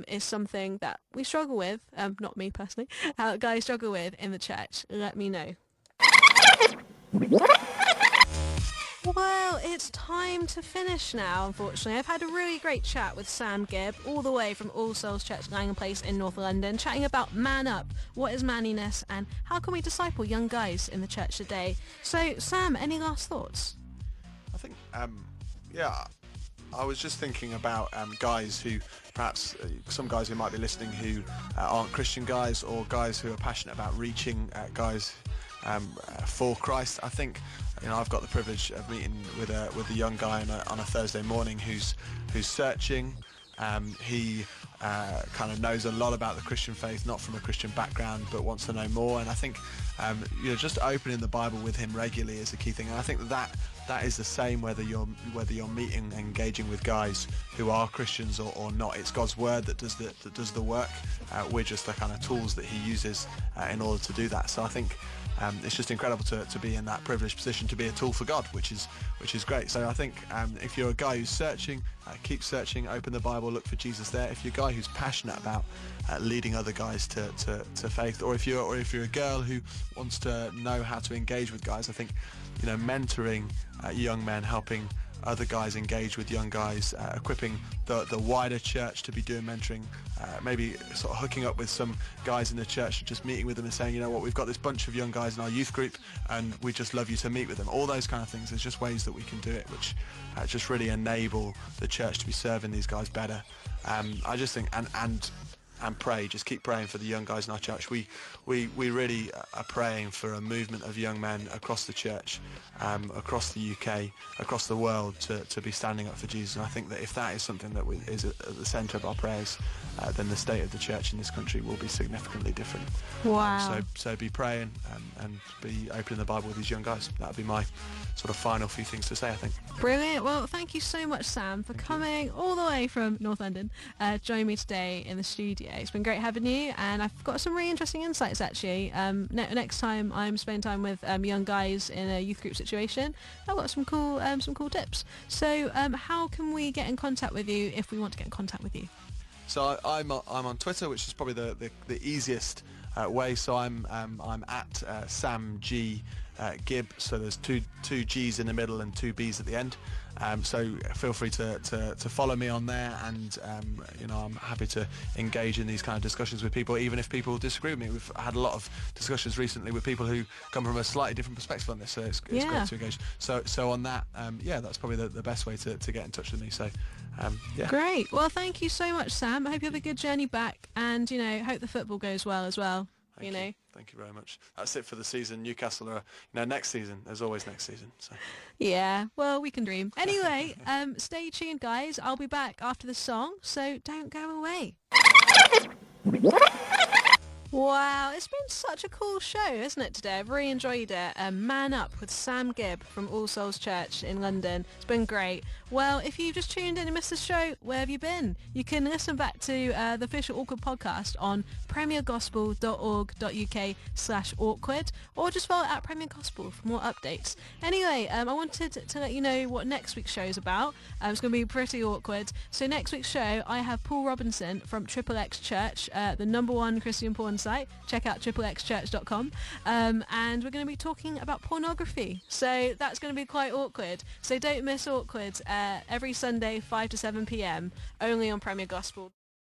is something that we struggle with, not me personally, guys struggle with in the church? Let me know. Well, it's time to finish now, unfortunately. I've had a really great chat with Sam Gibb, all the way from All Souls Church Langham Place in North London, chatting about man up, what is manliness, and how can we disciple young guys in the church today. So, Sam, any last thoughts? I think, I was just thinking about guys who perhaps, some guys who might be listening who aren't Christian guys, or guys who are passionate about reaching guys for Christ. I think, I've got the privilege of meeting with a young guy on a Thursday morning who's searching. He kind of knows a lot about the Christian faith, not from a Christian background, but wants to know more. And I think just opening the Bible with him regularly is a key thing. And I think that is the same whether you're meeting and engaging with guys who are Christians or not. It's God's word that does the work. We're just the kind of tools that He uses in order to do that. So I think it's just incredible to be in that privileged position to be a tool for God, which is great. So I think if you're a guy who's searching, keep searching, open the Bible, look for Jesus there. If you're a guy who's passionate about leading other guys to faith, or if you're a girl who wants to know how to engage with guys, I think mentoring young men, helping other guys engage with young guys, equipping the wider church to be doing mentoring, maybe sort of hooking up with some guys in the church, just meeting with them and saying, we've got this bunch of young guys in our youth group and we just love you to meet with them. All those kind of things. There's just ways that we can do it which just really enable the church to be serving these guys better. I just think and pray, just keep praying for the young guys in our church. We really are praying for a movement of young men across the church, across the UK, across the world to be standing up for Jesus. And I think that if that is something that is at the centre of our prayers, then the state of the church in this country will be significantly different. Wow. So be praying and be opening the Bible with these young guys. That would be my sort of final few things to say, I think. Brilliant. Well, thank you so much, Sam, for coming all the way from North London, joining me today in the studio. It's been great having you, and I've got some really interesting insights actually. Next time I'm spending time with young guys in a youth group situation, I've got some cool tips. So how can we get in contact with you if we want to get in contact with you? So I'm on Twitter, which is probably the easiest way. So I'm at Sam G Gibb. So there's two G's in the middle and two B's at the end. So feel free to follow me on there, and I'm happy to engage in these kind of discussions with people, even if people disagree with me. We've had a lot of discussions recently with people who come from a slightly different perspective on this, so it's great to engage. So on that, that's probably the best way to get in touch with me. So Great. Well, thank you so much, Sam. I hope you have a good journey back, and hope the football goes well as well. Thank you very much. That's it for the season. Newcastle are next season. There's always next season. So. Yeah, well, we can dream. Anyway, stay tuned, guys. I'll be back after the song, so don't go away. Wow, it's been such a cool show, isn't it, today? I've really enjoyed it. Man Up with Sam Gibb from All Souls Church in London. It's been great. Well, if you've just tuned in and missed the show, where have you been? You can listen back to the official Awkward podcast on premiergospel.org.uk/awkward, or just follow at Premier Gospel for more updates. Anyway, I wanted to let you know what next week's show is about. It's going to be pretty awkward. So next week's show, I have Paul Robinson from Triple X Church, the #1 Christian porn site. Check out triplexchurch.com, and we're going to be talking about pornography, so that's going to be quite awkward. So don't miss Awkward every Sunday 5 to 7 p.m. only on Premier Gospel.